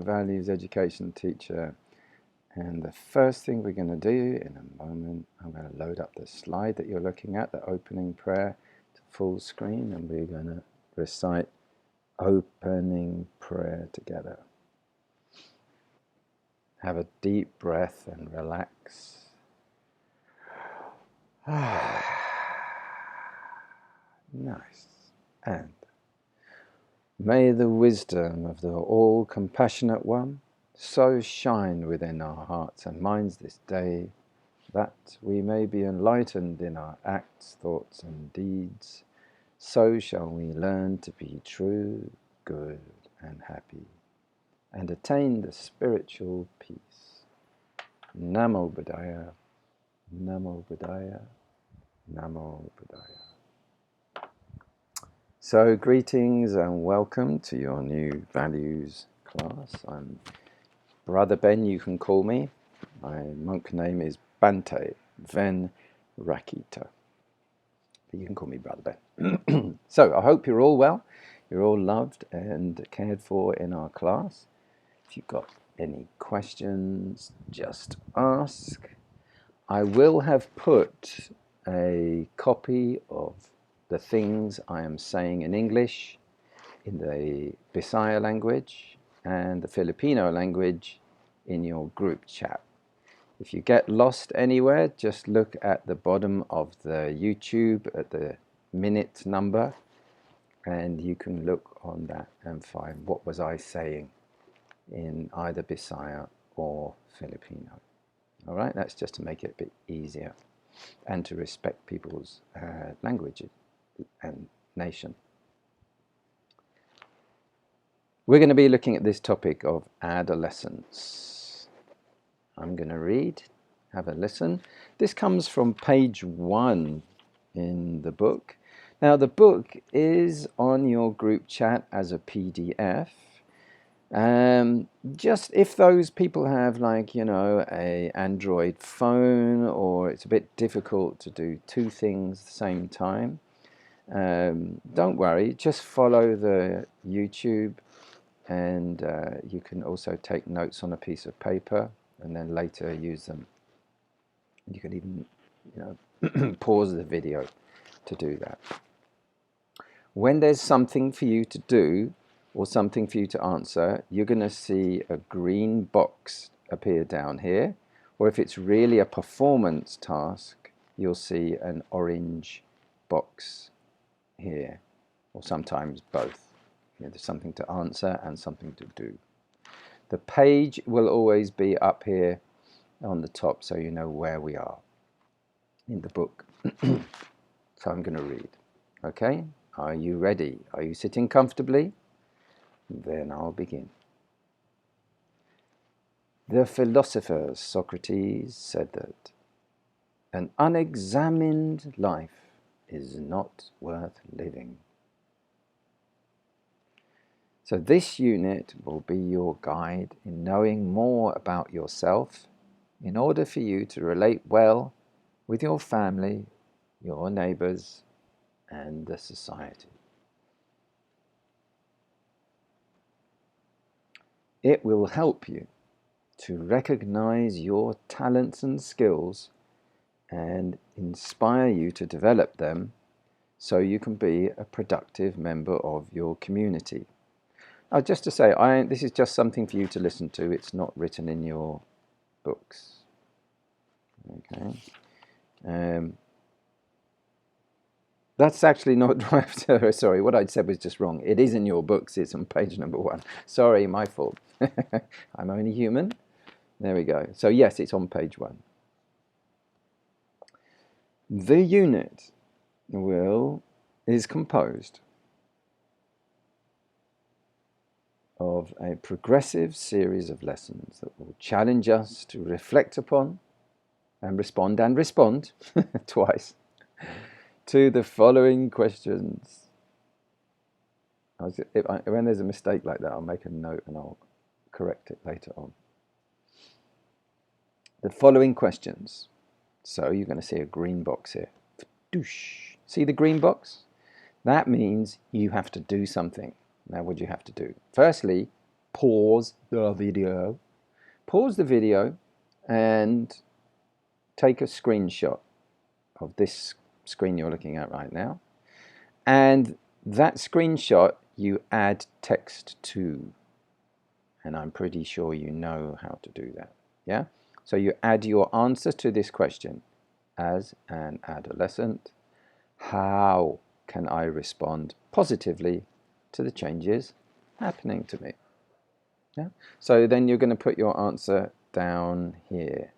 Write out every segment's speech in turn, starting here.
values education teacher, and the first thing we're going to do in a moment, I'm going to load up the slide that you're looking at, the opening prayer to full screen, and we're going to recite opening prayer together. Have a deep breath and relax. Nice. And may the wisdom of the all-compassionate one so shine within our hearts and minds this day, that we may be enlightened in our acts, thoughts, and deeds. So shall we learn to be true, good, and happy, and attain the spiritual peace. Namo Buddhaya, Namo Buddhaya, Namo Buddhaya. So greetings and welcome to your new values class. I'm Brother Ben, you can call me. My monk name is Bhante Ven Rakita. But you can call me Brother Ben. So I hope you're all well. You're all loved and cared for in our class. If you've got any questions, just ask. I will have put a copy of the things I am saying in English, in the Bisaya language and the Filipino language in your group chat. If you get lost anywhere, just look at the bottom of the YouTube at the minute number, and you can look on that and find what was I saying in either Bisaya or Filipino. All right, that's just to make it a bit easier and to respect people's language and nation. We're going to be looking at this topic of adolescence. I'm going to read, have a listen. This comes from page 1 in the book. Now, the book is on your group chat as a PDF. Just if those people have, like, a Android phone, or it's a bit difficult to do two things at the same time, don't worry, just follow the YouTube, and you can also take notes on a piece of paper and then later use them. You can even pause the video to do that. When there's something for you to do or something for you to answer, you're going to see a green box appear down here, or if it's really a performance task, you'll see an orange box here, or sometimes both. There's something to answer and something to do. The page will always be up here on the top, so you know where we are in the book. So I'm going to read. Okay, are you ready? Are you sitting comfortably? Then I'll begin. The philosopher Socrates said that an unexamined life is not worth living. So this unit will be your guide in knowing more about yourself in order for you to relate well with your family, your neighbors, and the society. It will help you to recognize your talents and skills and inspire you to develop them so you can be a productive member of your community. Just to say, this is just something for you to listen to. It's not written in your books. Okay. That's actually not right. Sorry, what I said was just wrong. It is in your books. It's on page number 1. Sorry, my fault. I'm only human. There we go. So yes, it's on page 1. The unit is composed of a progressive series of lessons that will challenge us to reflect upon and respond twice to the following questions. When there's a mistake like that, I'll make a note and I'll correct it later on. The following questions. So you're going to see a green box here. See the green box? That means you have to do something. Now, what do you have to do? Firstly, pause the video. Pause the video and take a screenshot of this screen you're looking at right now. And that screenshot you add text to. And I'm pretty sure you know how to do that. Yeah? So you add your answer to this question. As an adolescent, how can I respond positively to the changes happening to me? Yeah? So then you're going to put your answer down here.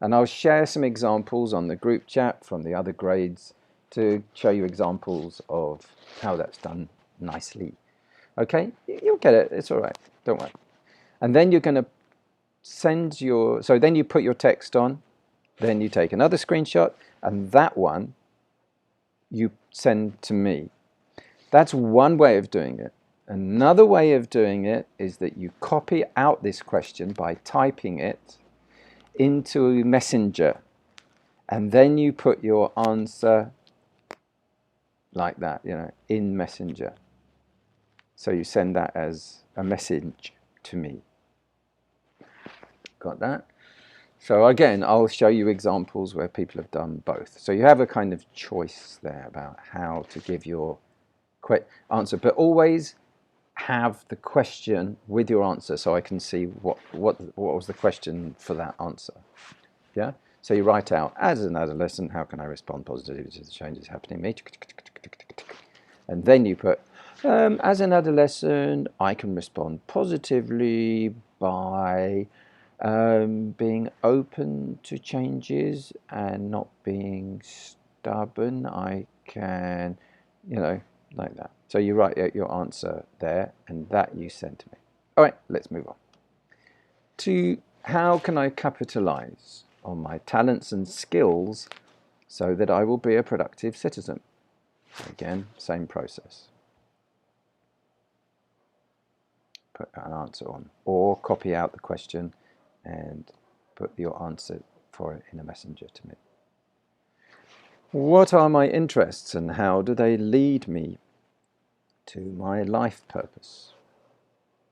And I'll share some examples on the group chat from the other grades to show you examples of how that's done nicely. Okay? You'll get it. It's all right. Don't worry. And then you're going to send your... So then you put your text on. Then you take another screenshot. And that one you send to me. That's one way of doing it. Another way of doing it is that you copy out this question by typing it into Messenger, and then you put your answer like that, you know, in Messenger. So you send that as a message to me. Got that? So again, I'll show you examples where people have done both. So you have a kind of choice there about how to give your answer, but always have the question with your answer so I can see what was the question for that answer. Yeah? So you write out, as an adolescent, how can I respond positively to the changes happening to me? And then you put, as an adolescent, I can respond positively by being open to changes and not being stubborn. I can, you know, like that. So you write out your answer there, and that you send to me. All right, let's move on to how can I capitalize on my talents and skills so that I will be a productive citizen. Again, same process. Put an answer on, or copy out the question and put your answer for it in a messenger to me. What are my interests and how do they lead me to my life purpose?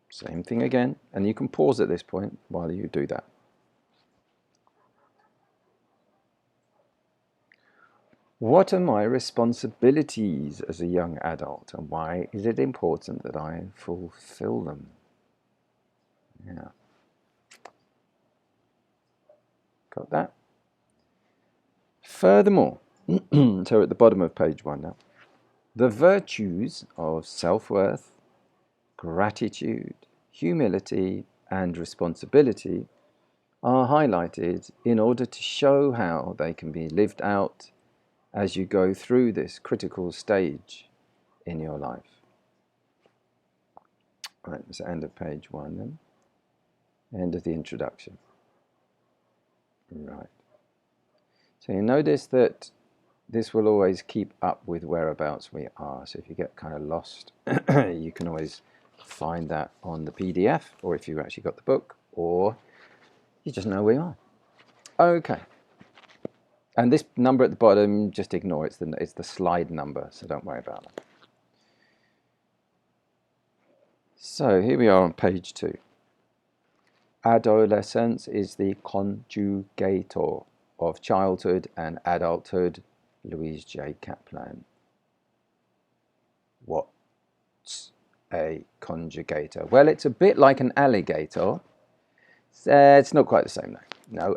Same thing again, and you can pause at this point while you do that. What are my responsibilities as a young adult, and why is it important that I fulfill them? Yeah. Got that? Furthermore, so at the bottom of page 1 now, the virtues of self-worth, gratitude, humility, and responsibility are highlighted in order to show how they can be lived out as you go through this critical stage in your life. Right, that's the end of page 1 then. End of the introduction. Right. So you notice that this will always keep up with whereabouts we are. So if you get kind of lost, you can always find that on the PDF, or if you've actually got the book, or you just know where you are. Okay. And this number at the bottom, just ignore it. It's the slide number, so don't worry about it. So here we are on page 2. Adolescence is the conjugator of childhood and adulthood. Louise J. Kaplan. What's a conjugator? Well, it's a bit like an alligator. It's not quite the same though. No,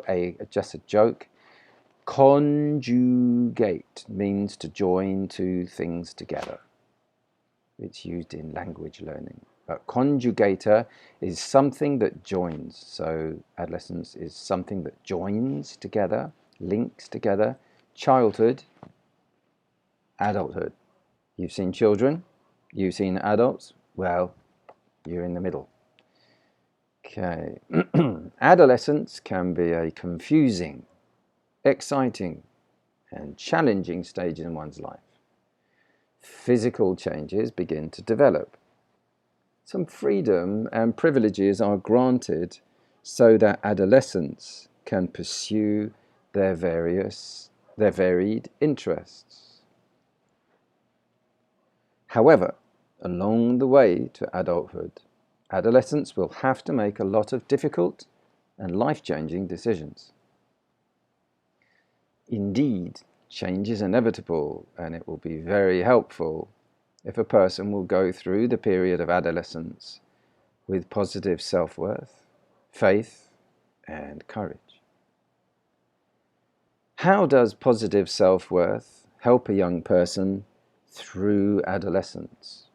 just a joke. Conjugate means to join two things together. It's used in language learning. But conjugator is something that joins. So adolescence is something that joins together, links together. Childhood, adulthood. You've seen children, you've seen adults. Well, you're in the middle. Okay. Adolescence can be a confusing, exciting, and challenging stage in one's life. Physical changes begin to develop. Some freedom and privileges are granted so that adolescents can pursue their varied interests. However, along the way to adulthood, Adolescents will have to make a lot of difficult and life-changing decisions. Indeed, change is inevitable, and it will be very helpful if a person will go through the period of adolescence with positive self-worth, faith, and courage. How does positive self-worth help a young person through adolescence?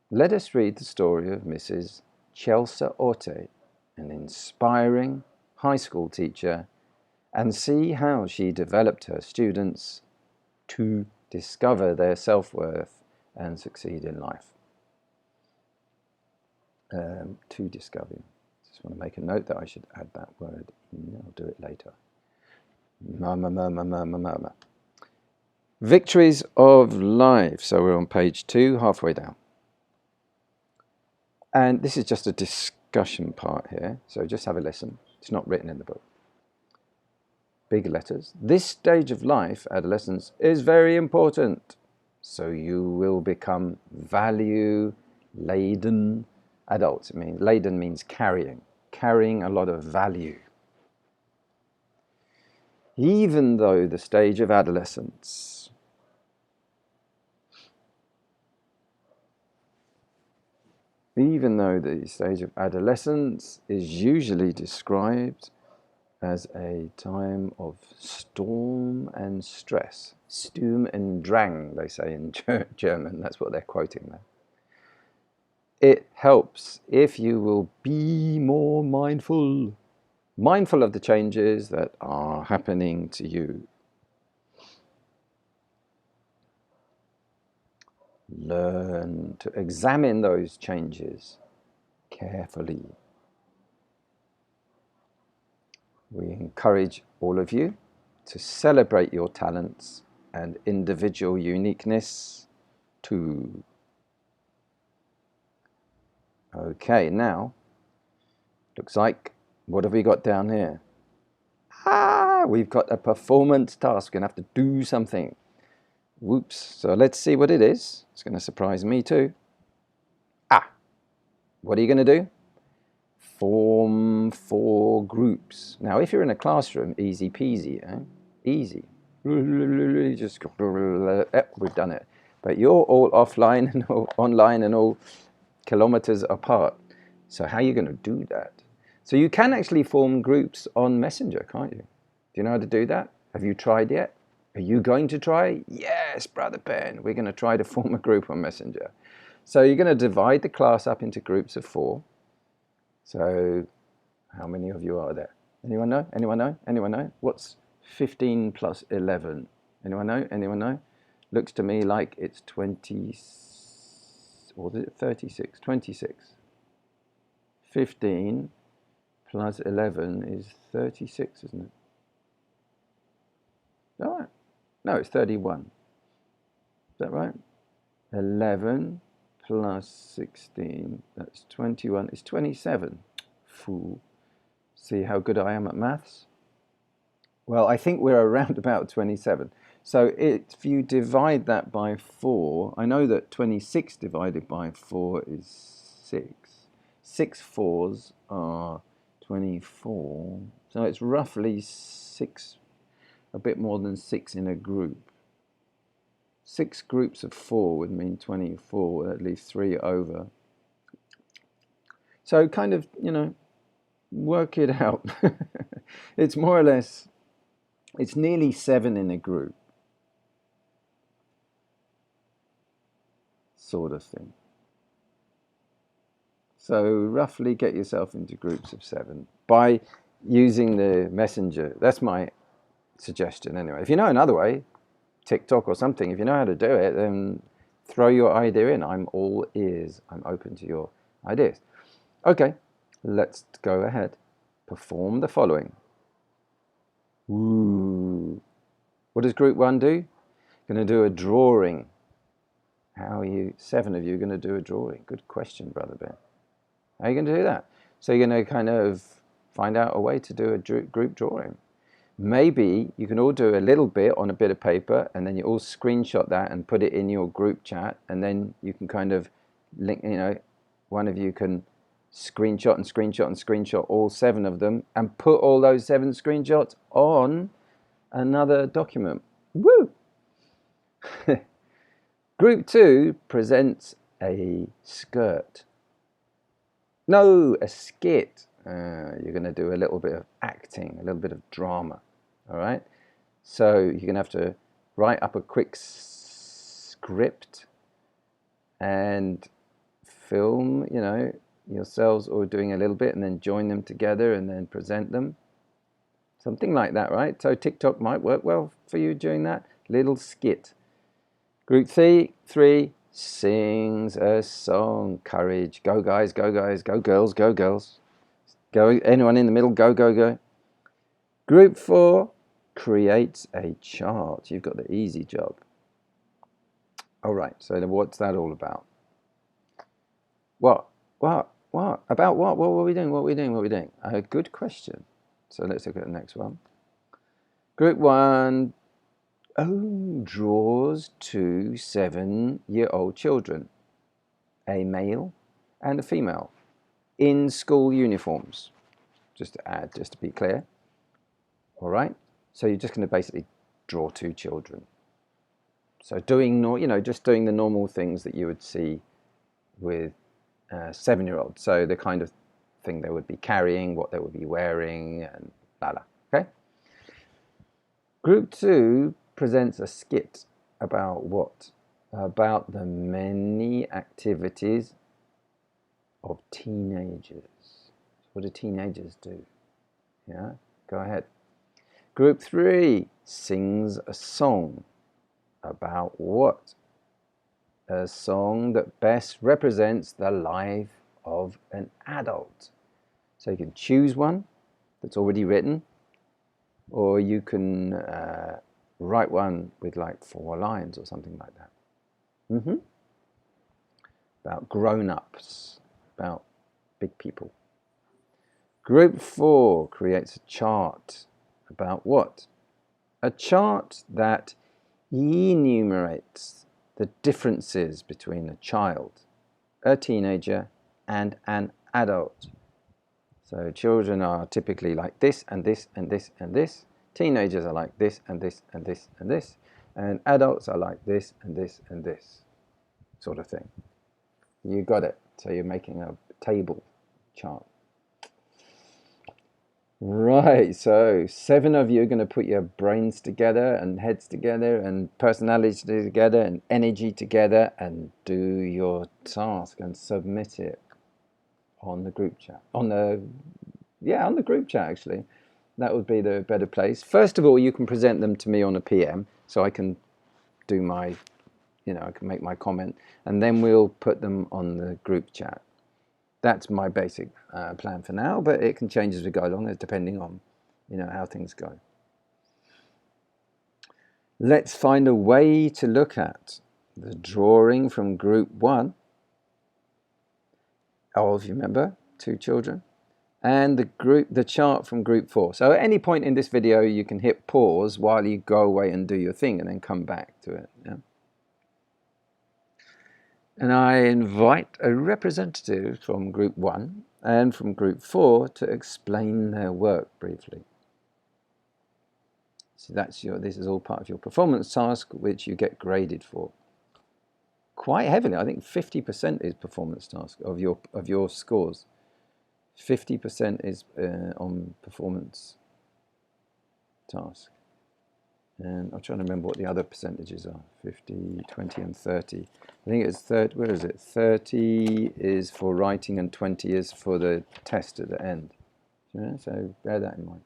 Let us read the story of Mrs. Chelsea Arete, an inspiring high school teacher, and see how she developed her students to discover their self-worth and succeed in life. To discover. Just want to make a note that I should add that word in. I'll do it later. Mama. Victories of life. So we're on page 2, halfway down. And this is just a discussion part here. So just have a listen. It's not written in the book. Big letters. This stage of life, adolescence, is very important. So you will become value-laden adults. I mean, laden means carrying a lot of value. Even though the stage of adolescence is usually described as a time of storm and stress. Sturm und Drang, they say in German. That's what they're quoting there. It helps if you will be more mindful of the changes that are happening to you. Learn to examine those changes carefully. We encourage all of you to celebrate your talents and individual uniqueness too. Okay, now, looks like, what have we got down here? We've got a performance task. We're going to have to do something. Whoops. So let's see what it is. It's going to surprise me too. What are you going to do? Form 4 groups. Now, if you're in a classroom, easy peasy, easy. Just we've done it. But you're all offline and all online and all kilometers apart. So how are you going to do that? So you can actually form groups on Messenger, can't you? Do you know how to do that? Have you tried yet? Are you going to try? Yes, Brother Ben. We're going to try to form a group on Messenger. So you're going to divide the class up into groups of 4. So how many of you are there? Anyone know? Anyone know? Anyone know? What's 15 plus 11? Anyone know? Anyone know? Looks to me like it's 20, or is it 36? 26. 15 plus 11 is 36, isn't it? Is that right? No, it's 31. Is that right? 11 plus 16, that's 21, it's 27. Fool. See how good I am at maths? Well, I think we're around about 27. So if you divide that by 4, I know that 26 divided by 4 is 6. 6 4s are 24. So it's roughly 6, a bit more than 6 in a group. 6 groups of 4 would mean 24, at least 3 over. So kind of, work it out. It's more or less, it's nearly 7 in a group. Sort of thing. So roughly get yourself into groups of 7 by using the messenger. That's my suggestion anyway. If you know another way, TikTok or something, if you know how to do it, then throw your idea in. I'm all ears. I'm open to your ideas. Okay, let's go ahead. Perform the following. Ooh. What does group 1 do? Going to do a drawing. How are you, 7 of you, going to do a drawing? Good question, Brother Ben. How are you going to do that? So you're going to kind of find out a way to do a group drawing. maybe you can all do a little bit on a bit of paper, and then you all screenshot that and put it in your group chat, and then you can kind of link, one of you can screenshot and screenshot and screenshot all 7 of them and put all those 7 screenshots on another document. Woo! Group 2 presents a skirt. No, a skit. You're going to do a little bit of acting, a little bit of drama. All right? So you're going to have to write up a quick script and film, yourselves all doing a little bit, and then join them together and then present them. Something like that, right? So TikTok might work well for you doing that. Little skit. Group 3 sings a song. Courage. Go guys, go guys, go girls, go girls. Go, anyone in the middle, go, go, go. Group 4 creates a chart. You've got the easy job. All right, so what's that all about? What? About what? What were we doing? What were we doing? What were we doing? Good question. So let's look at the next one. Group 1 draws 2 7-year-old children, a male and a female, in school uniforms. Just to add, just to be clear. All right. So you're just going to basically draw 2 children. So doing, just doing the normal things that you would see with 7-year-olds. So the kind of thing they would be carrying, what they would be wearing, and blah, blah. Okay. Group 2 presents a skit about what? About the many activities of teenagers. What do teenagers do? Yeah, go ahead. Group 3 sings a song. About what? A song that best represents the life of an adult. So you can choose one that's already written, or you can write one with like 4 lines or something like that. About grown-ups, about big people. Group 4 creates a chart. About what? A chart that enumerates the differences between a child, a teenager, and an adult. So children are typically like this and this and this and this. Teenagers are like this and this and this and this. And adults are like this and this and this sort of thing. You got it. So you're making a table chart. Right, so 7 of you are going to put your brains together and heads together and personalities together and energy together and do your task and submit it on the group chat. On the group chat, actually. That would be the better place. First of all, you can present them to me on a PM, so I can do my, I can make my comment, and then we'll put them on the group chat. That's my basic plan for now, but it can change as we go along, depending on, how things go. Let's find a way to look at the drawing from group 1. Oh, if you remember, 2 children, and the chart from group 4. So at any point in this video, you can hit pause while you go away and do your thing, and then come back to it. Yeah? And I invite a representative from group 1 and from group 4 to explain their work briefly. So this is all part of your performance task, which you get graded for. Quite heavily, I think 50% is performance task of your scores. 50% is on performance task. And I'm trying to remember what the other percentages are. 50, 20, and 30. I think it's 30, where is it? 30 is for writing and 20 is for the test at the end. Yeah, so bear that in mind.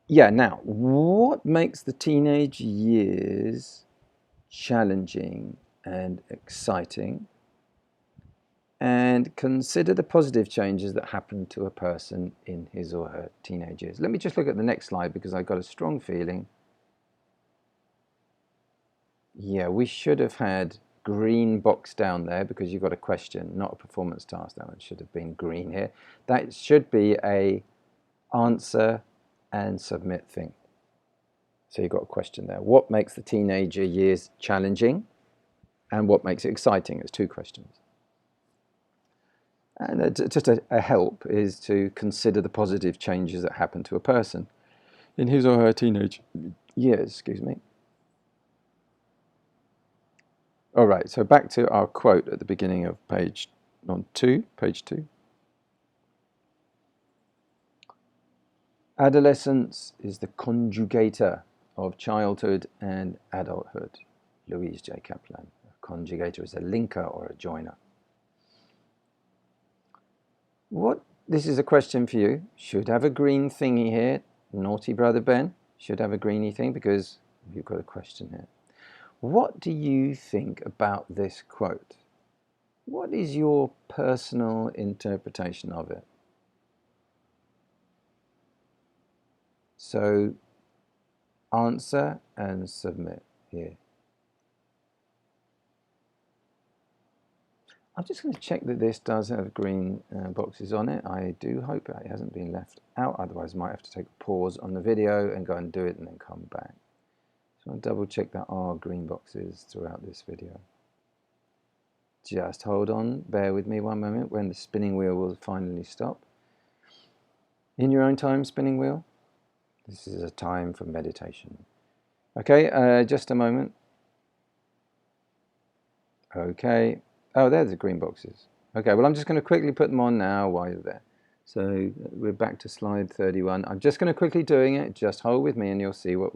Now, what makes the teenage years challenging and exciting? And consider the positive changes that happen to a person in his or her teenage years. Let me just look at the next slide because I've got a strong feeling. Yeah, we should have had green box down there because you've got a question, not a performance task. That one should have been green here. That should be a answer and submit thing. So you've got a question there. What makes the teenager years challenging and what makes it exciting? It's two questions. And just a help is to consider the positive changes that happen to a person in his or her teenage years, excuse me. All right, so back to our quote at the beginning of page 2. Adolescence is the conjugator of childhood and adulthood. Louise J. Kaplan. A conjugator is a linker or a joiner. This is a question for you. Should have a green thingy here. Naughty brother Ben should have a greeny thing because you've got a question here. What do you think about this quote? What is your personal interpretation of it? So answer and submit here. I'm just going to check that this does have green boxes on it. I do hope it hasn't been left out, otherwise I might have to take a pause on the video and go and do it and then come back. So I'll double check there are green boxes throughout this video. Just hold on, bear with me one moment when the spinning wheel will finally stop. In your own time, spinning wheel. This is a time for meditation. Okay, just a moment. Okay. Oh, there's the green boxes. Okay, well, I'm just going to quickly put them on now while you're there. So we're back to slide 31. I'm just going to quickly doing it. Just hold with me and you'll see what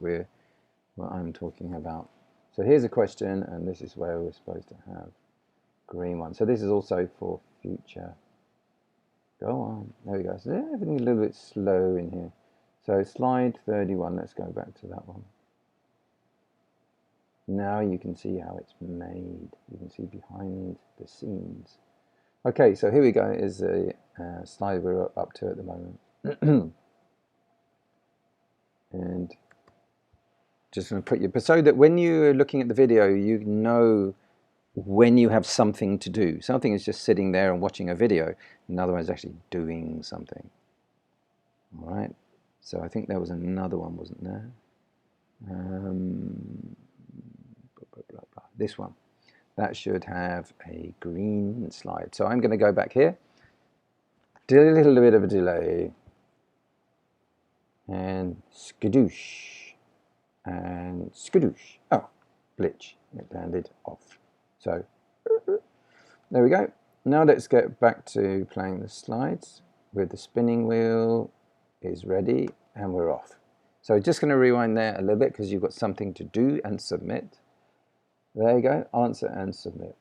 I'm talking about. So here's a question, and this is where we're supposed to have green one. So this is also for future. Go on. There we go. So everything's a little bit slow in here. So slide 31, let's go back to that one. Now you can see how it's made. You can see behind the scenes. Okay, so here we go, is the slide we're up to at the moment. And just going to put you, so that when you're looking at the video, you know when you have something to do. Something is just sitting there and watching a video. Another one is actually doing something. All right. So I think there was another one, wasn't there? This one. That should have a green slide. So I'm going to go back here. Do a little bit of a delay. And skadoosh. And skadoosh. Oh, glitch. It landed off. So there we go. Now let's get back to playing the slides with the spinning wheel is ready and we're off. So just going to rewind there a little bit because you've got something to do and submit. There you go, answer and submit.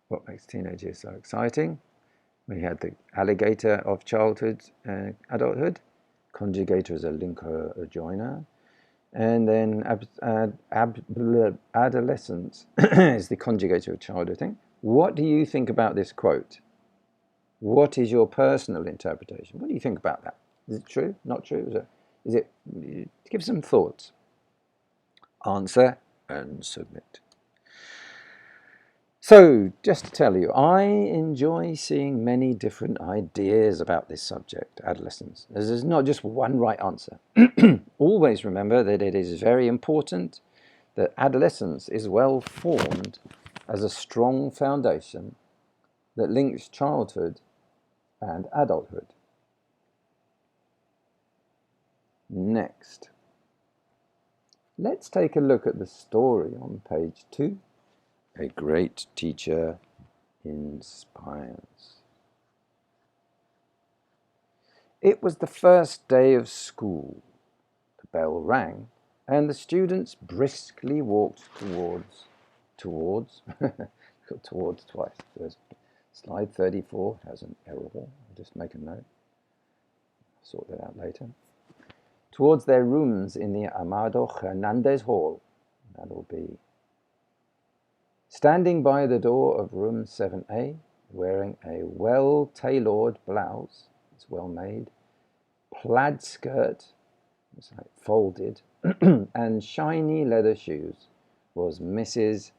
What makes teenage years so exciting? We had the alligator of childhood and adulthood. Conjugator is a linker, a joiner. And then adolescence is the conjugator of childhood thing. What do you think about this quote? What is your personal interpretation? What do you think about that? Is it true? Not true? Is it? Give some thoughts. Answer and submit. So, just to tell you, I enjoy seeing many different ideas about this subject, adolescence. There's not just one right answer. Always remember that it is very important that adolescence is well formed as a strong foundation that links childhood and adulthood. Next, let's take a look at the story on page 2. A great teacher inspires. It was the first day of school. The bell rang, and the students briskly walked towards twice. There's slide 34 has an error. I'll just make a note. I'll sort that out later. Towards their rooms in the Amado Hernandez Hall. That'll be. Standing by the door of room 7A, wearing a well-tailored blouse, it's well made, plaid skirt, it's like folded, and shiny leather shoes, was Mrs.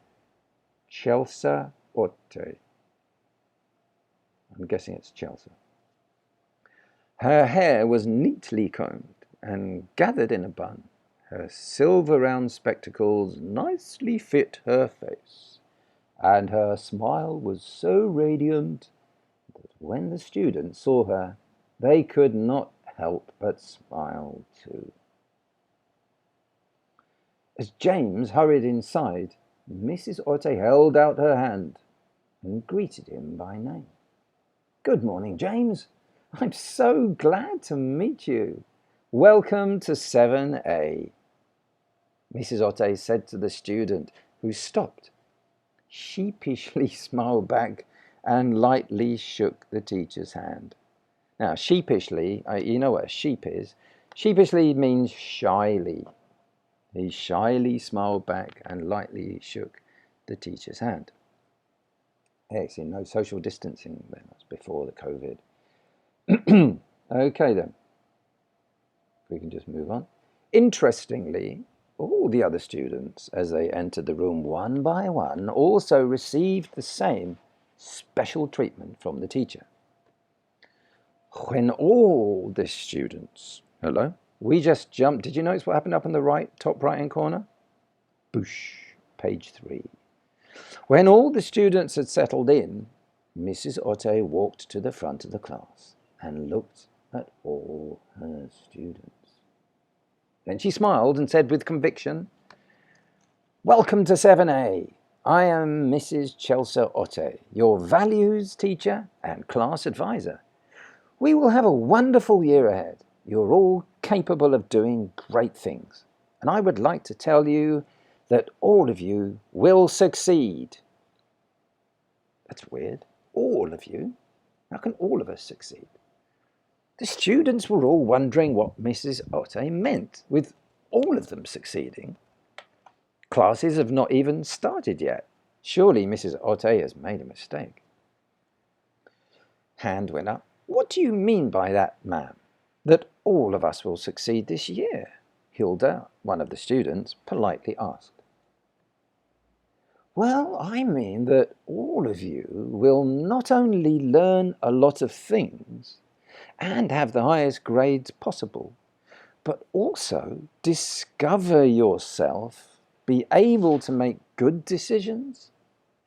Chelsea Orte. I'm guessing it's Chelsea. Her hair was neatly combed and gathered in a bun. Her silver round spectacles nicely fit her face, and her smile was so radiant that when the students saw her, they could not help but smile too. As James hurried inside, Mrs. Orte held out her hand and greeted him by name. "Good morning, James. I'm so glad to meet you. Welcome to 7A. Mrs. Orte said to the student, who stopped, sheepishly smiled back, and lightly shook the teacher's hand. Now, sheepishly, you know what a sheep is. Sheepishly means shyly. He shyly smiled back and lightly shook the teacher's hand. Excellent. No social distancing then. That's before the COVID. Okay then. We can just move on. Interestingly, all the other students, as they entered the room one by one, also received the same special treatment from the teacher. When all the students... Hello? We just jumped. Did you notice what happened up in the right, top right-hand corner? Boosh. Page 3. When all the students had settled in, Mrs. Orte walked to the front of the class and looked at all her students. Then she smiled and said with conviction, "Welcome to 7A. I am Mrs. Chelsea Orte, your values teacher and class advisor. We will have a wonderful year ahead. You're all capable of doing great things. And I would like to tell you that all of you will succeed." That's weird. All of you? How can all of us succeed? The students were all wondering what Mrs. Orte meant with all of them succeeding. Classes have not even started yet. Surely Mrs. Orte has made a mistake. Hand went up. "What do you mean by that, ma'am? That all of us will succeed this year?" Hilda, one of the students, politely asked. "Well, I mean that all of you will not only learn a lot of things and have the highest grades possible, but also discover yourself, be able to make good decisions,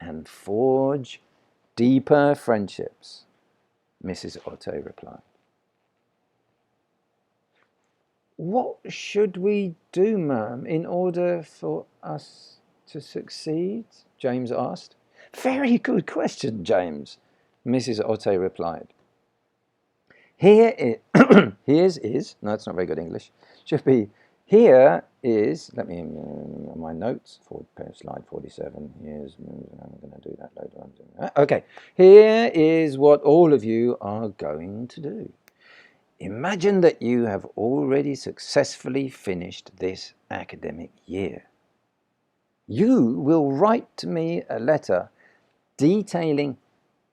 and forge deeper friendships," Mrs. Orte replied. "What should we do, ma'am, in order for us to succeed?" James asked. "Very good question, James," Mrs. Orte replied. Here's is, no, it's not very good English. Should be, here is, let me, my notes, slide 47, here's, I'm going to do that later on. Okay, here is what all of you are going to do. Imagine that you have already successfully finished this academic year. You will write to me a letter detailing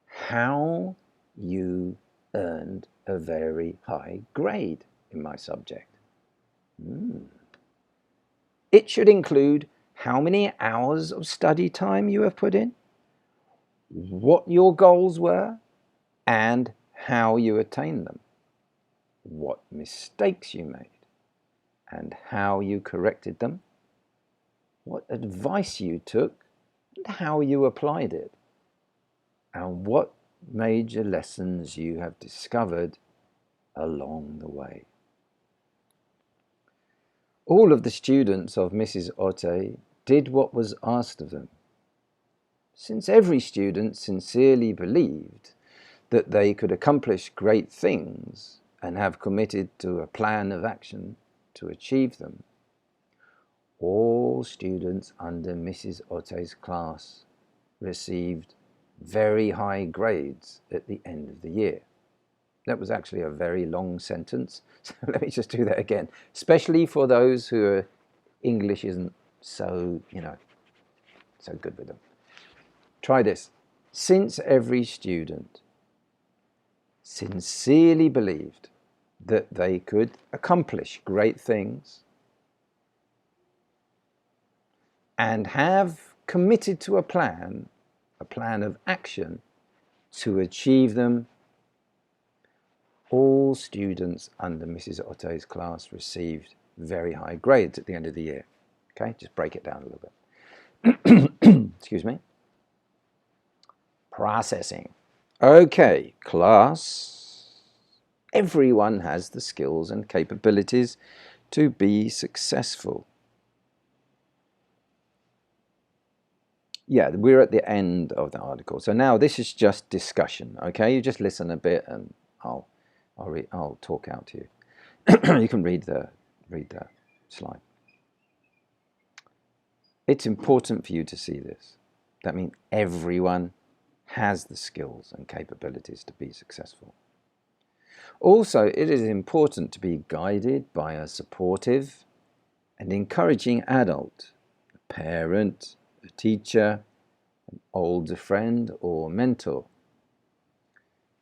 how you earned a very high grade in my subject. It should include how many hours of study time you have put in, what your goals were, and how you attained them, what mistakes you made, and how you corrected them, what advice you took, and how you applied it, and what major lessons you have discovered along the way. All of the students of Mrs. Orte did what was asked of them. Since every student sincerely believed that they could accomplish great things and have committed to a plan of action to achieve them, all students under Mrs. Orte's class received very high grades at the end of the year. That was actually a very long sentence, so let me just do that again, especially for those who English isn't so, so good with them. Try this. Since every student sincerely believed that they could accomplish great things and have committed to a plan of action to achieve them. All students under Mrs. Otto's class received very high grades at the end of the year. Okay, just break it down a little bit. Excuse me. Processing. Okay, class. Everyone has the skills and capabilities to be successful. Yeah, we're at the end of the article. So now this is just discussion. Okay, you just listen a bit, and I'll talk out to you. You can read the slide. It's important for you to see this. That means everyone has the skills and capabilities to be successful. Also, it is important to be guided by a supportive and encouraging adult, a parent, a teacher, an older friend or mentor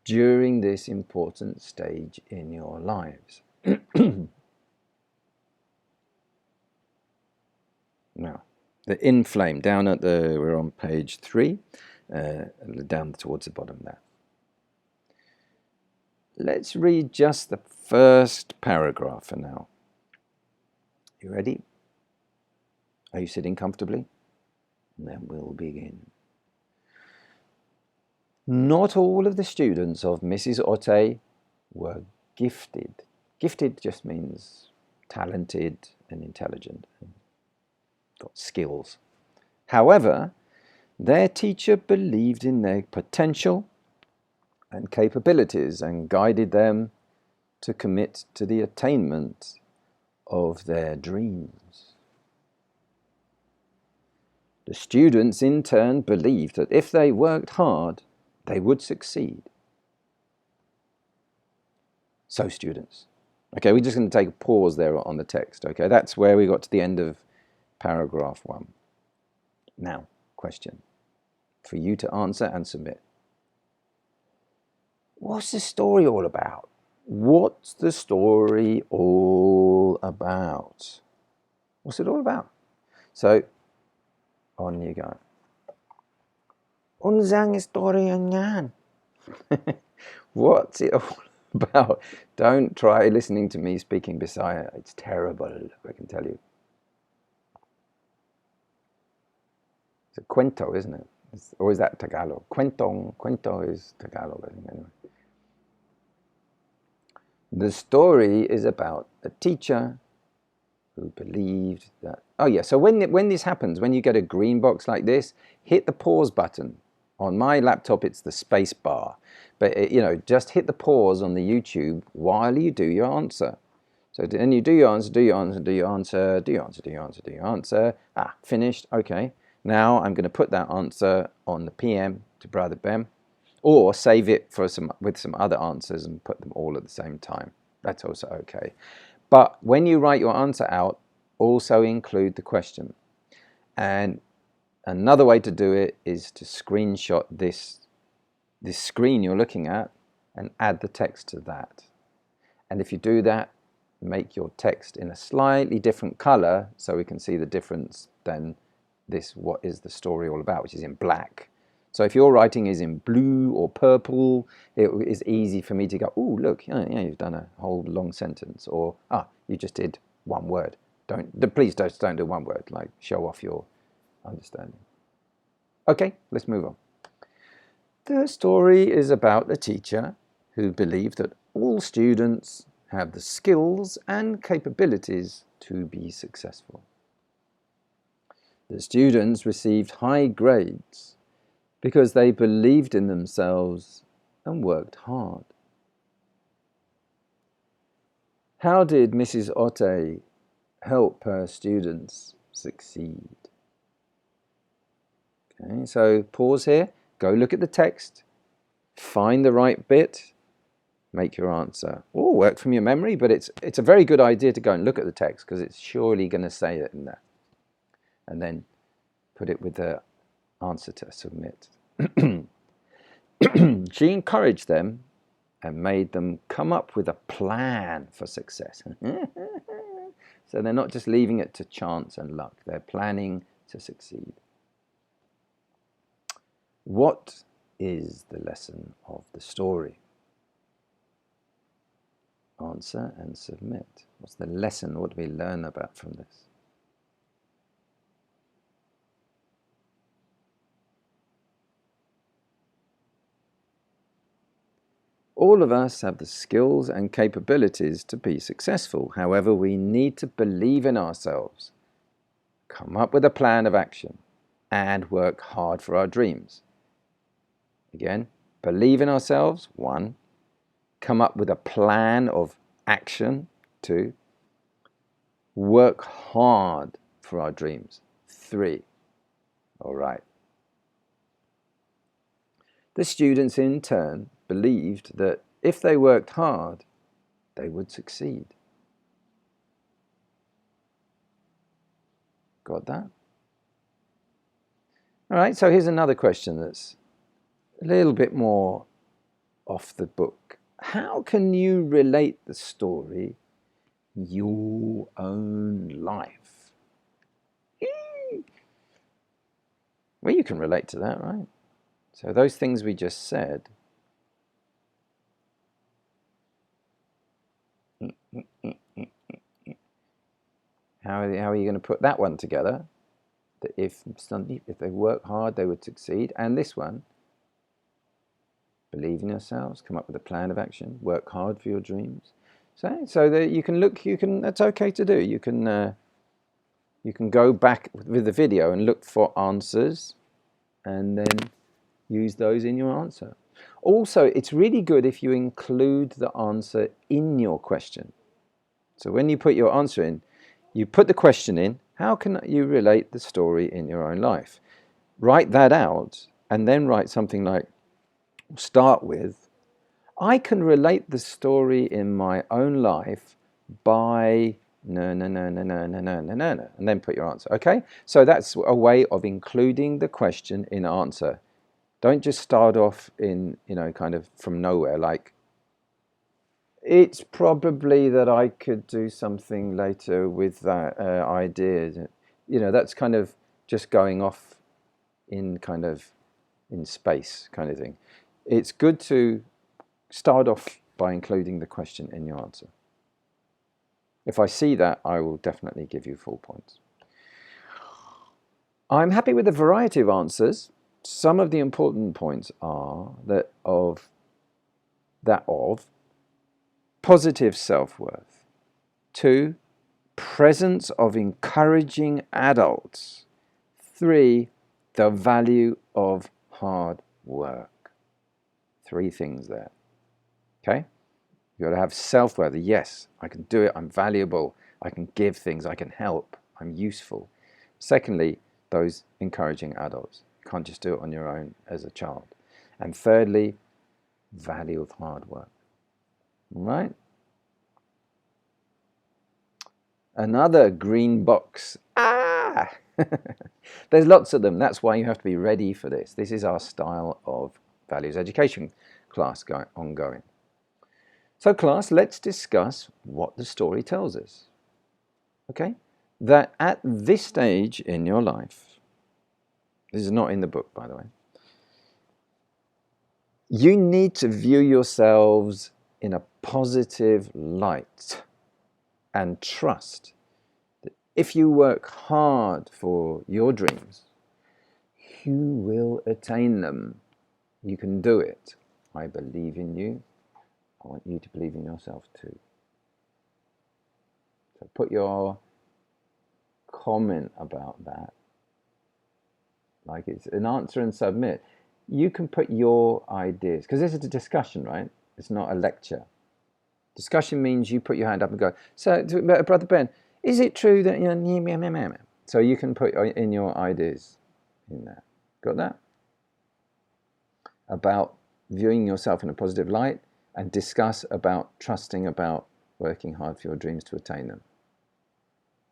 during this important stage in your lives. Now, the inflame, we're on page 3, down towards the bottom there. Let's read just the first paragraph for now. You ready? Are you sitting comfortably? And then we'll begin. Not all of the students of Mrs. Arete were gifted. Gifted just means talented and intelligent, got skills. However, their teacher believed in their potential and capabilities and guided them to commit to the attainment of their dreams. The students in turn believed that if they worked hard, they would succeed. So students, okay, we're just going to take a pause there on the text, okay? That's where we got to the end of paragraph 1. Now, question for you to answer and submit. What's the story all about? What's the story all about? What's it all about? So, on you go. Unsang istorya niyan. What's it all about? Don't try listening to me speaking Bisaya. It's terrible, I can tell you. It's a cuento, isn't it? Or is that Tagalog? Cuento is Tagalog, I think, anyway. The story is about a teacher who believed that... Oh yeah, so when this happens, when you get a green box like this, hit the pause button. On my laptop, it's the space bar. But, just hit the pause on the YouTube while you do your answer. So then you do your answer, do your answer, do your answer, do your answer, do your answer, do your answer. Ah, finished, okay. Now I'm going to put that answer on the PM to Brother Bem, or save it with some other answers and put them all at the same time. That's also okay. But when you write your answer out, also include the question. And another way to do it is to screenshot this screen you're looking at and add the text to that. And if you do that, make your text in a slightly different color so we can see the difference than this what is the story all about, which is in black. So if your writing is in blue or purple, it is easy for me to go, oh, look, yeah, you've done a whole long sentence. Or, you just did one word. Please don't do one word, like show off your understanding. Okay, let's move on. The story is about a teacher who believed that all students have the skills and capabilities to be successful. The students received high grades because they believed in themselves and worked hard. How did Mrs. Arete help her students succeed? Okay, so pause here, go look at the text, find the right bit, make your answer. Or work from your memory, but it's a very good idea to go and look at the text because it's surely going to say it in there. And then put it with the answer to submit. She encouraged them and made them come up with a plan for success. So they're not just leaving it to chance and luck. They're planning to succeed. What is the lesson of the story? Answer and submit. What's the lesson? What do we learn about from this? All of us have the skills and capabilities to be successful. However, we need to believe in ourselves, come up with a plan of action, and work hard for our dreams. Again, believe in ourselves, 1. Come up with a plan of action, 2. Work hard for our dreams, 3. All right. The students in turn believed that if they worked hard, they would succeed. Got that? All right, so here's another question that's a little bit more off the book. How can you relate the story your own life? Well, you can relate to that, right? So those things we just said, how are you going to put that one together? That if they work hard, they would succeed. And this one, believe in yourselves, come up with a plan of action, work hard for your dreams. So that you can look, that's okay to do. You can go back with the video and look for answers and then use those in your answer. Also, it's really good if you include the answer in your question. So when you put your answer in, you put the question in, how can you relate the story in your own life? Write that out and then write something like, start with, I can relate the story in my own life by no, and then put your answer, okay? So that's a way of including the question in answer. Don't just start off in, kind of from nowhere, like, it's probably that I could do something later with that idea. That's kind of just going off in space kind of thing. It's good to start off by including the question in your answer. If I see that, I will definitely give you full points. I'm happy with the variety of answers. Some of the important points are that of positive self-worth. 2, presence of encouraging adults. 3, the value of hard work. 3 things there. Okay? You've got to have self-worth. Yes, I can do it. I'm valuable. I can give things. I can help. I'm useful. Secondly, those encouraging adults. You can't just do it on your own as a child. And thirdly, value of hard work. All right? Another green box. There's lots of them. That's why you have to be ready for this. This is our style of values education class ongoing. So class, let's discuss what the story tells us. Okay? That at this stage in your life, this is not in the book, by the way, you need to view yourselves in a positive light and trust that if you work hard for your dreams, you will attain them. You can do it. I believe in you. I want you to believe in yourself too. So put your comment about that. Like it's an answer and submit. You can put your ideas, because this is a discussion, right? It's not a lecture. Discussion means you put your hand up and go, so Brother Ben, is it true that you're... So you can put in your ideas in there. Got that? About viewing yourself in a positive light and discuss about trusting about working hard for your dreams to attain them.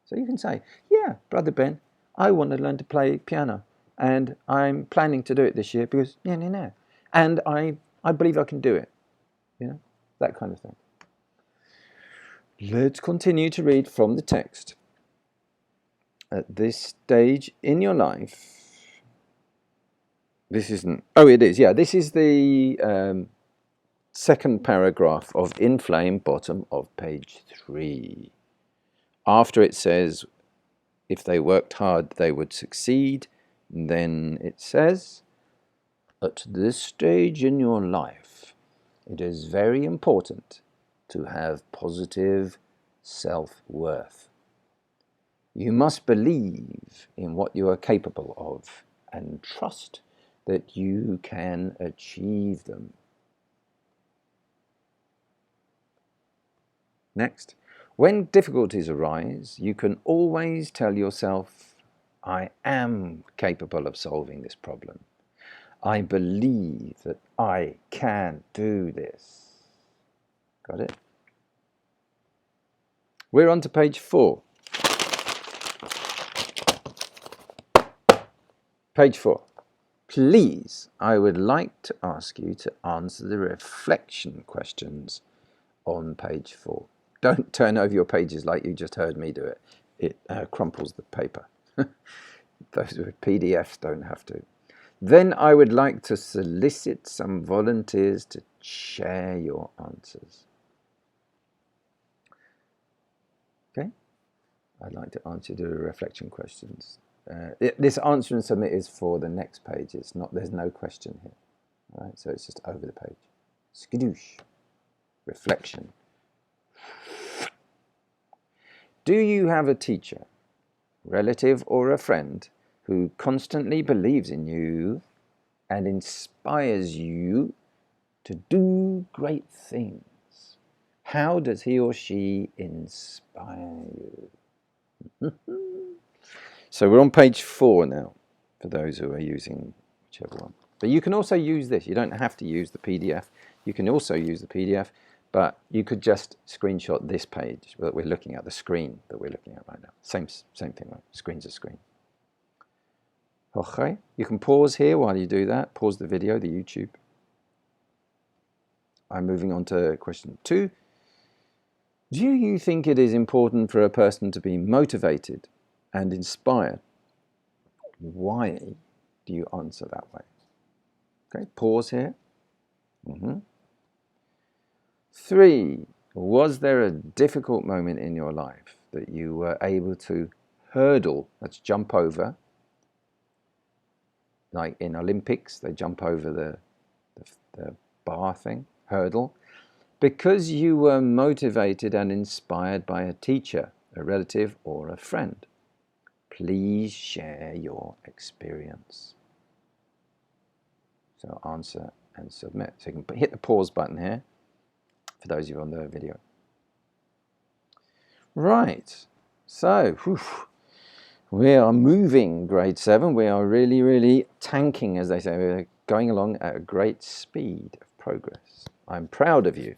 So you can say, yeah, Brother Ben, I want to learn to play piano and I'm planning to do it this year because, and I believe I can do it. That kind of thing. Let's continue to read from the text. At this stage in your life, This isn't, oh it is, yeah, this is the second paragraph of In Flame, bottom of page 3. After it says, if they worked hard, they would succeed, then it says, at this stage in your life, it is very important to have positive self-worth. You must believe in what you are capable of and trust that you can achieve them. Next, when difficulties arise, you can always tell yourself, I am capable of solving this problem. I believe that I can do this. Got it? We're on to page 4. Page 4. Please, I would like to ask you to answer the reflection questions on page 4. Don't turn over your pages like you just heard me do it. It crumples the paper. Those with PDFs don't have to. Then I would like to solicit some volunteers to share your answers. Okay? I'd like to answer the reflection questions. This answer and submit is for the next page. It's not. There's no question here. All right, so it's just over the page. Skadoosh. Reflection. Do you have a teacher, relative, or a friend who constantly believes in you and inspires you to do great things? How does he or she inspire you? So we're on page 4 now, for those who are using whichever one. But you can also use this. You don't have to use the PDF. You can also use the PDF, but you could just screenshot this page that we're looking at, the screen that we're looking at right now. Same thing, right? Screen's a screen. Okay, you can pause here while you do that. Pause the video, the YouTube. I'm moving on to question 2. Do you think it is important for a person to be motivated and inspired? Why do you answer that way? Okay, pause here. 3, was there a difficult moment in your life that you were able to hurdle, let's jump over, like in Olympics, they jump over the bar thing, hurdle, because you were motivated and inspired by a teacher, a relative, or a friend? Please share your experience. So answer and submit. So you can hit the pause button here for those of you on the video. Right, so we are moving, grade 7. We are really, really tanking, as they say. We're going along at a great speed of progress. I'm proud of you.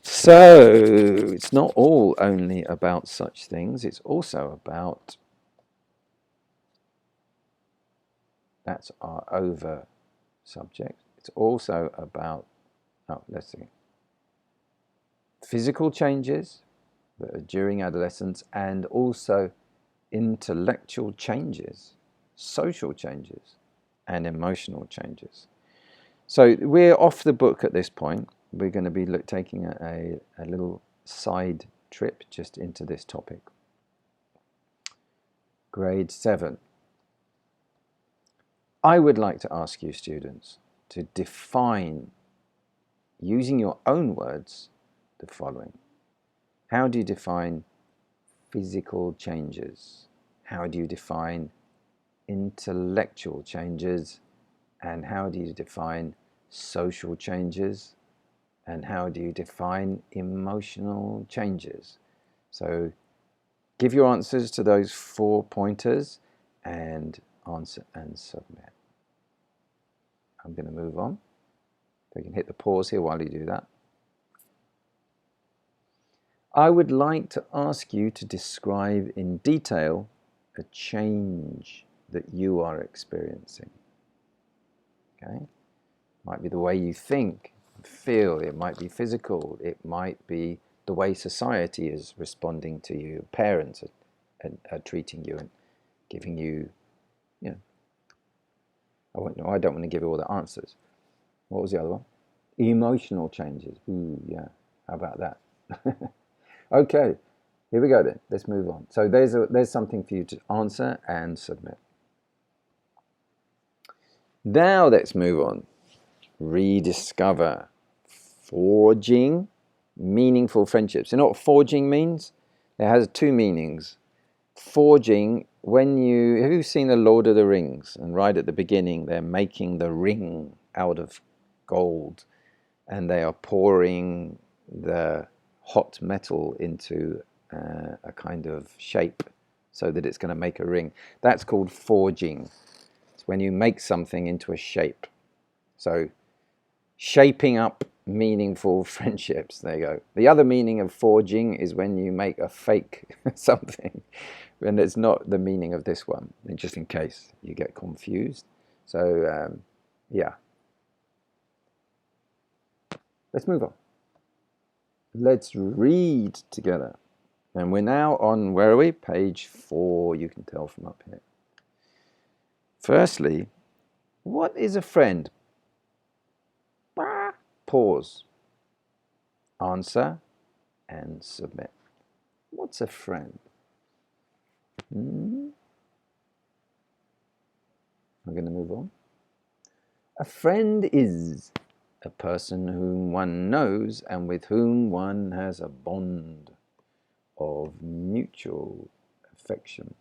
So it's not all only about such things. It's also about, that's our over subject. It's also about, let's see, physical changes that are during adolescence, and also intellectual changes, social changes, and emotional changes. So we're off the book at this point. We're going to be taking a little side trip just into this topic. Grade 7. I would like to ask you students to define, using your own words, the following. How do you define physical changes? How do you define intellectual changes? And how do you define social changes? And how do you define emotional changes? So give your answers to those 4 pointers and answer and submit. I'm going to move on. So you can hit the pause here while you do that. I would like to ask you to describe in detail a change that you are experiencing. Okay? Might be the way you think, feel, it might be physical, it might be the way society is responding to you, parents are treating you and giving you, No, I don't want to give you all the answers. What was the other one? Emotional changes. Ooh, yeah. How about that? Okay, here we go then. Let's move on. So there's something for you to answer and submit. Now let's move on. Rediscover. Forging meaningful friendships. You know what forging means? It has two meanings. Forging, have you seen The Lord of the Rings? And right at the beginning, they're making the ring out of gold, and they are pouring the hot metal into a kind of shape so that it's going to make a ring. That's called forging. It's when you make something into a shape. So shaping up meaningful friendships. There you go. The other meaning of forging is when you make a fake something, and it's not the meaning of this one, just in case you get confused. So yeah, let's move on. Let's read together. And we're now on, where are we? Page 4, you can tell from up here. Firstly, what is a friend? Pause. Answer and submit. What's a friend? I'm going to move on. A friend is a person whom one knows and with whom one has a bond of mutual affection.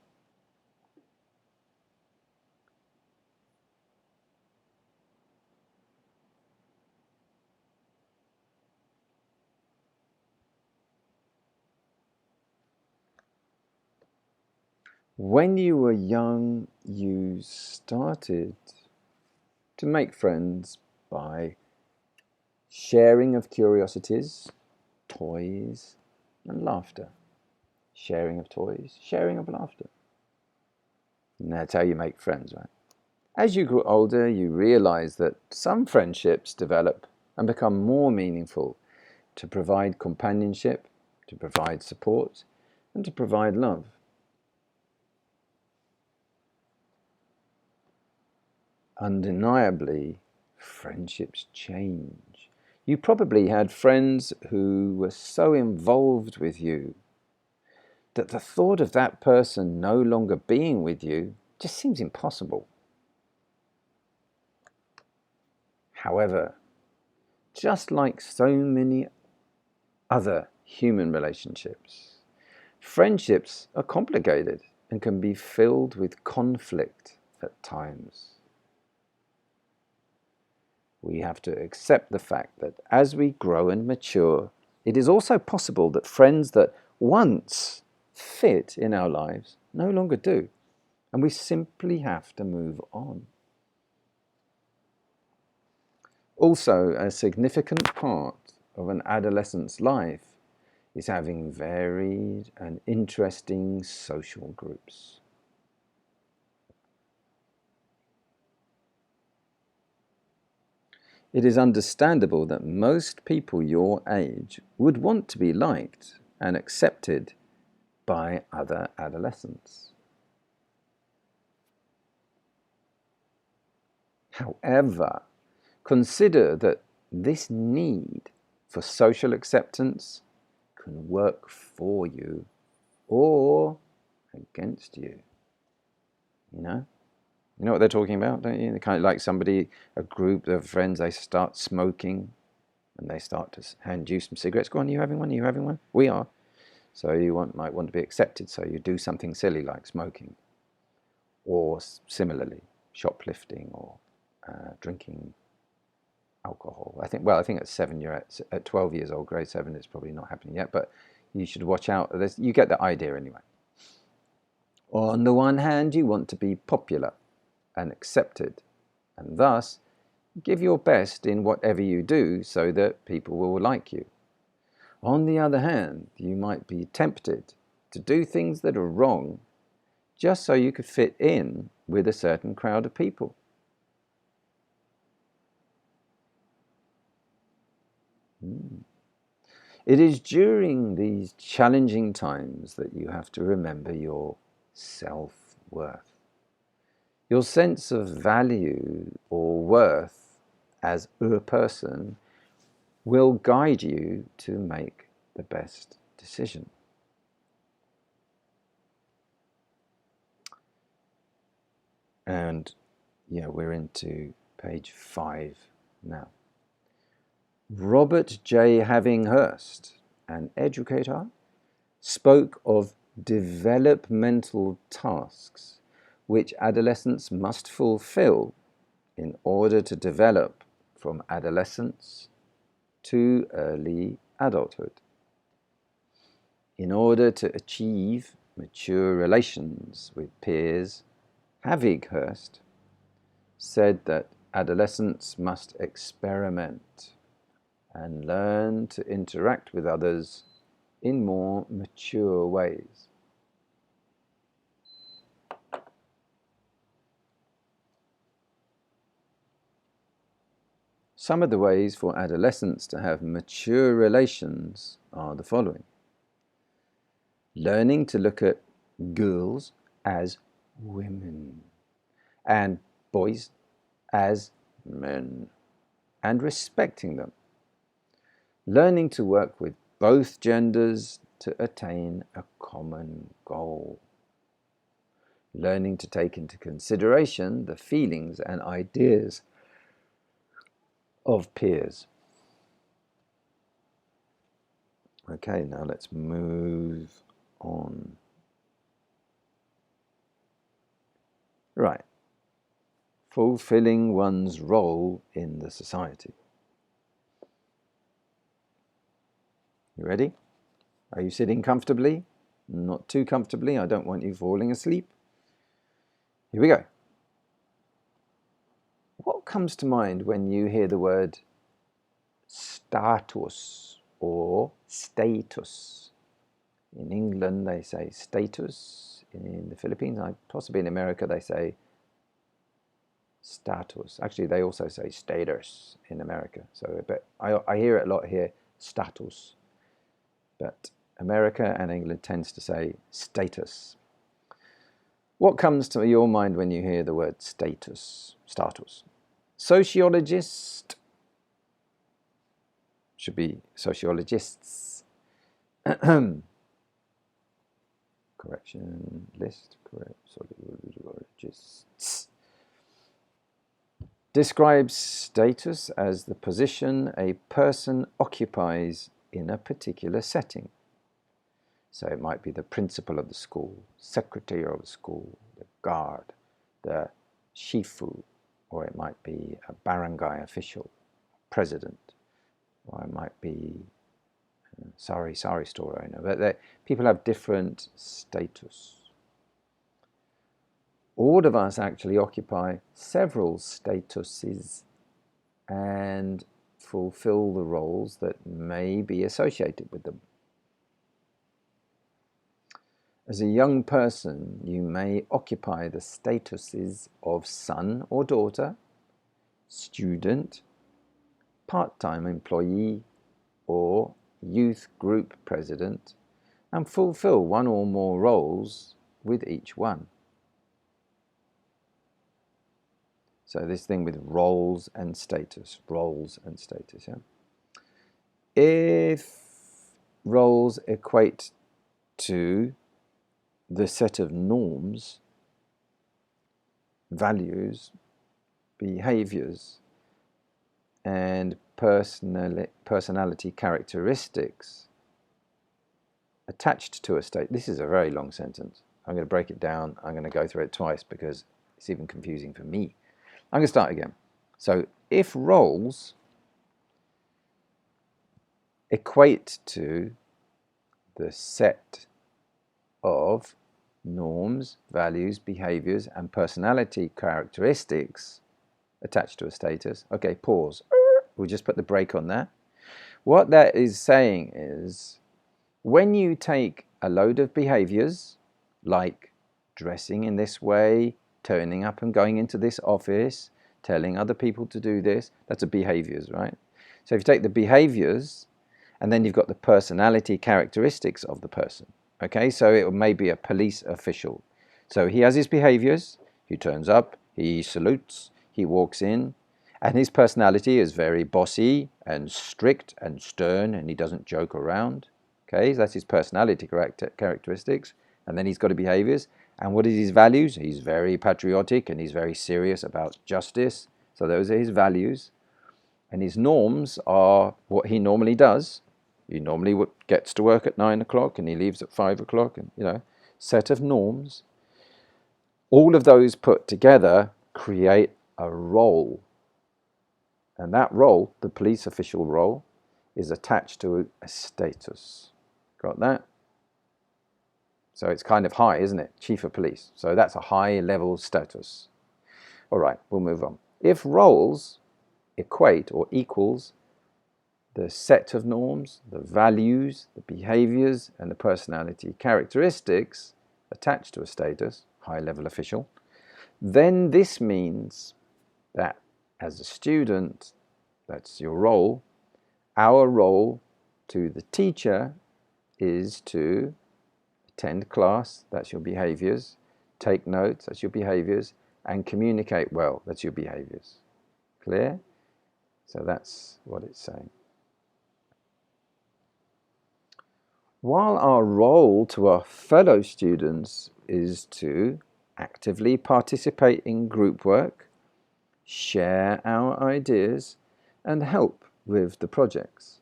When you were young, you started to make friends by sharing of curiosities, toys, and laughter. Sharing of toys, sharing of laughter. And that's how you make friends, right? As you grow older, you realize that some friendships develop and become more meaningful to provide companionship, to provide support, and to provide love. Undeniably, friendships change. You probably had friends who were so involved with you that the thought of that person no longer being with you just seems impossible. However, just like so many other human relationships, friendships are complicated and can be filled with conflict at times. We have to accept the fact that as we grow and mature, it is also possible that friends that once fit in our lives no longer do, and we simply have to move on. Also, a significant part of an adolescent's life is having varied and interesting social groups. It is understandable that most people your age would want to be liked and accepted by other adolescents. However, consider that this need for social acceptance can work for you or against you. You know what they're talking about, don't you? They're kind of like a group of friends, they start smoking and they start to hand you some cigarettes. Go on, are you having one? Are you having one? We are. So you might want to be accepted, so you do something silly like smoking, or similarly, shoplifting or drinking alcohol. I think at 7, at 12 years old, grade 7, it's probably not happening yet, but you should watch out. You get the idea anyway. On the one hand, you want to be popular and accepted, and thus give your best in whatever you do so that people will like you. On the other hand, you might be tempted to do things that are wrong just so you could fit in with a certain crowd of people. It is during these challenging times that you have to remember your self-worth. Your sense of value or worth as a person will guide you to make the best decision. And yeah, we're into page 5 now. Robert J. Havinghurst, an educator, spoke of developmental tasks which adolescents must fulfill in order to develop from adolescence to early adulthood. In order to achieve mature relations with peers, Havinghurst said that adolescents must experiment and learn to interact with others in more mature ways. Some of the ways for adolescents to have mature relations are the following. Learning to look at girls as women and boys as men and respecting them. Learning to work with both genders to attain a common goal. Learning to take into consideration the feelings and ideas of peers. Okay, now let's move on. Right. Fulfilling one's role in the society. You ready? Are you sitting comfortably? Not too comfortably. I don't want you falling asleep. Here we go. What comes to mind when you hear the word status or status? In England, they say status. In the Philippines, possibly in America, they say status. Actually, they also say status in America. So, but I hear it a lot here, status. But America and England tends to say status. What comes to your mind when you hear the word status? Status. Sociologist. Should be sociologists. Correction list. Correct. Sociologists. Describes status as the position a person occupies in a particular setting. So it might be the principal of the school, secretary of the school, the guard, the shifu, or it might be a barangay official, president, or it might be sari store owner. But people have different status. All of us actually occupy several statuses and fulfill the roles that may be associated with them. As a young person, you may occupy the statuses of son or daughter, student, part-time employee, or youth group president, and fulfill one or more roles with each one. So this thing with roles and status, yeah? If roles equate to the set of norms, values, behaviors, and personality characteristics attached to a state. This is a very long sentence. I'm going to break it down. I'm going to go through it twice because it's even confusing for me. I'm going to start again. So if roles equate to the set of norms, values, behaviors, and personality characteristics attached to a status. Okay, pause. We'll just put the brake on there. What that is saying is when you take a load of behaviors like dressing in this way, turning up and going into this office, telling other people to do this, that's a behaviors, right? So if you take the behaviors and then you've got the personality characteristics of the person. Okay, so it may be a police official. So he has his behaviors, He turns up, he salutes, he walks in, and his personality is very bossy and strict and stern, and he doesn't joke around. Okay, that's his personality characteristics. And then he's got behaviors. And what is his values? He's very patriotic and he's very serious about justice. So those are his values. And his norms are what he normally does. He normally gets to work at 9 o'clock and he leaves at 5 o'clock, and, set of norms. All of those put together create a role. And that role, the police official role, is attached to a status. Got that? So it's kind of high, isn't it? Chief of police. So that's a high level status. All right, we'll move on. If roles equate or equals the set of norms, the values, the behaviors, and the personality characteristics attached to a status, high level official, then this means that as a student, that's your role, our role to the teacher is to attend class, that's your behaviors, take notes, that's your behaviors, and communicate well, that's your behaviors. Clear? So that's what it's saying. While our role to our fellow students is to actively participate in group work, share our ideas, and help with the projects.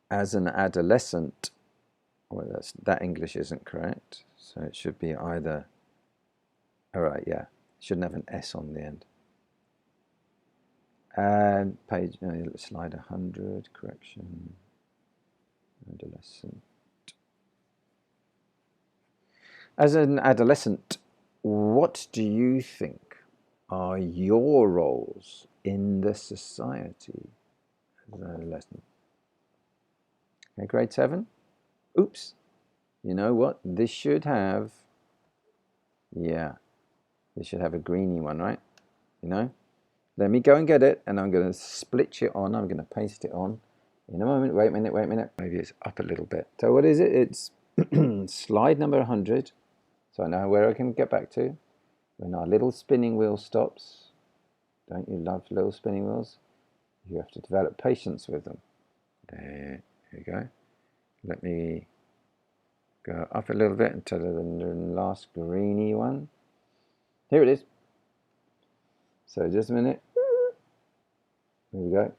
As an adolescent, well, that English isn't correct, so it should be either, all right, yeah, it shouldn't have an S on the end. And page, slide 100, correction, adolescent. As an adolescent, what do you think are your roles in the society as an adolescent? Okay, grade 7. Oops. You know what? This should have, this should have a greeny one, right? Let me go and get it, and I'm going to split it on. I'm going to paste it on in a moment. Wait a minute. Maybe it's up a little bit. So what is it? It's slide number 100. So I know where I can get back to. When our little spinning wheel stops. Don't you love little spinning wheels? You have to develop patience with them. There you go. Let me go up a little bit until the last greeny one. Here it is. So just a minute. Here we go.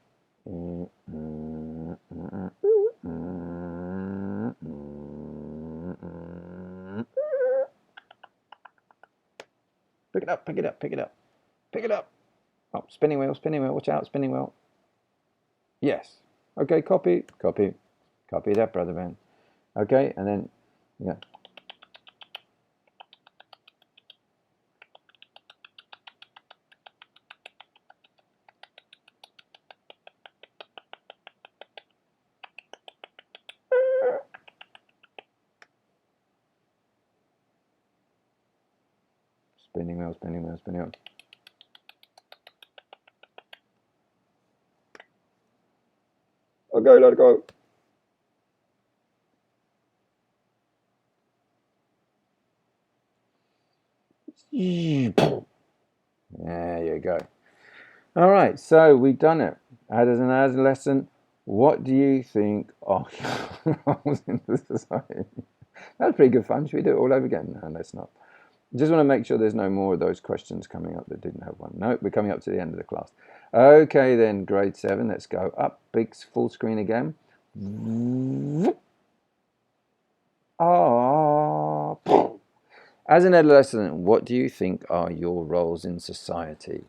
Pick it up. Oh, spinning wheel, watch out, spinning wheel. Yes. Okay, copy that, brother man. Okay, and then, yeah. Spinning wheel. Okay, let it go. There you go. All right, so we've done it. As an adolescent, what do you think are your roles in the society? That's pretty good fun. Should we do it all over again? No, let's not. Just want to make sure there's no more of those questions coming up that didn't have one. No, we're coming up to the end of the class. Okay, then, grade 7. Let's go up. Big full screen again. As an adolescent, what do you think are your roles in society?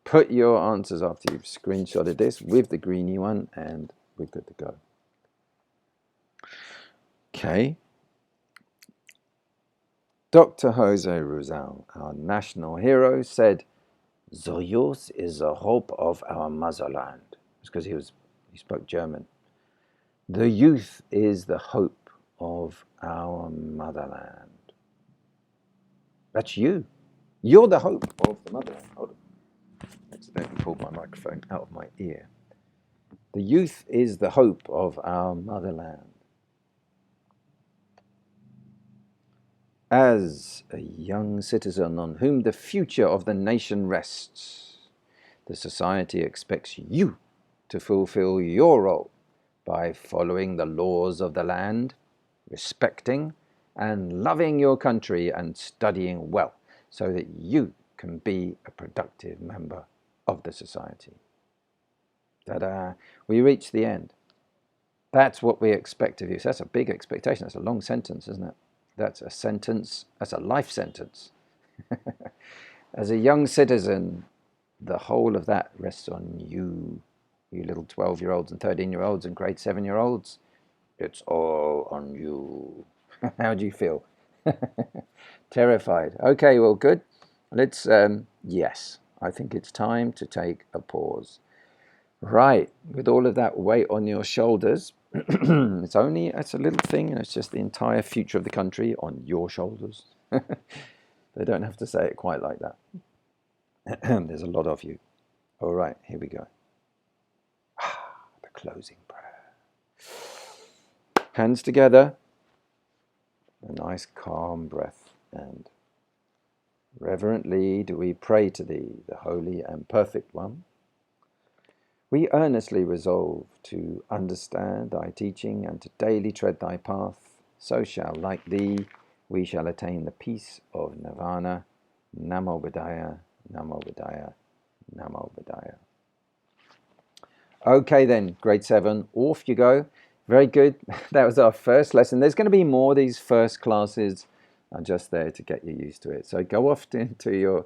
Put your answers after you've screenshotted this with the greeny one, and we're good to go. Okay. Dr. Jose Rizal, our national hero, said, "The youth is the hope of our motherland." It's because he spoke German. The youth is the hope of our motherland. That's you. You're the hope of the motherland. Hold on. I accidentally pulled my microphone out of my ear. The youth is the hope of our motherland. As a young citizen on whom the future of the nation rests, the society expects you to fulfill your role by following the laws of the land, respecting and loving your country, and studying well so that you can be a productive member of the society. Ta-da! We reach the end. That's what we expect of you. So that's a big expectation. That's a long sentence, isn't it? That's a sentence. That's a life sentence. As a young citizen, the whole of that rests on you, you little 12-year-olds and 13-year-olds and grade 7-year-olds. It's all on you. How do you feel? Terrified. Okay, well, good. Let's, yes, I think it's time to take a pause. Right, with all of that weight on your shoulders, it's a little thing, it's just the entire future of the country on your shoulders. They don't have to say it quite like that. There's a lot of you. All right, here we go. The closing prayer. Hands together, a nice calm breath, and reverently do we pray to thee, the Holy and Perfect One. We earnestly resolve to understand thy teaching and to daily tread thy path. So shall, like thee, we shall attain the peace of Nirvana. Namo Buddhaya, Namo Buddhaya, Namo Buddhaya. Okay then, grade 7, off you go. Very good. That was our first lesson. There's going to be more. These first classes are just there to get you used to it. So go off into your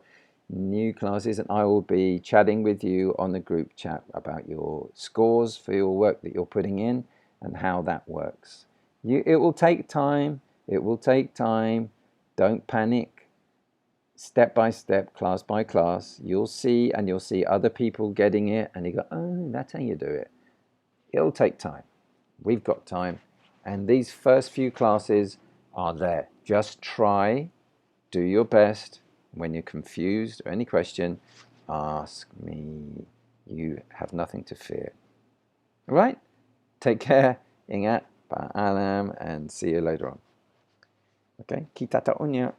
new classes and I will be chatting with you on the group chat about your scores for your work that you're putting in and how that works. It will take time. It will take time. Don't panic. Step by step, class by class, you'll see, and you'll see other people getting it and you go, oh, that's how you do it. It'll take time. We've got time. And these first few classes are there. Just try, do your best. When you're confused or any question, ask me. You have nothing to fear. All right? Take care. Ingat, paalam, and see you later on. Okay? Kita ta'unya.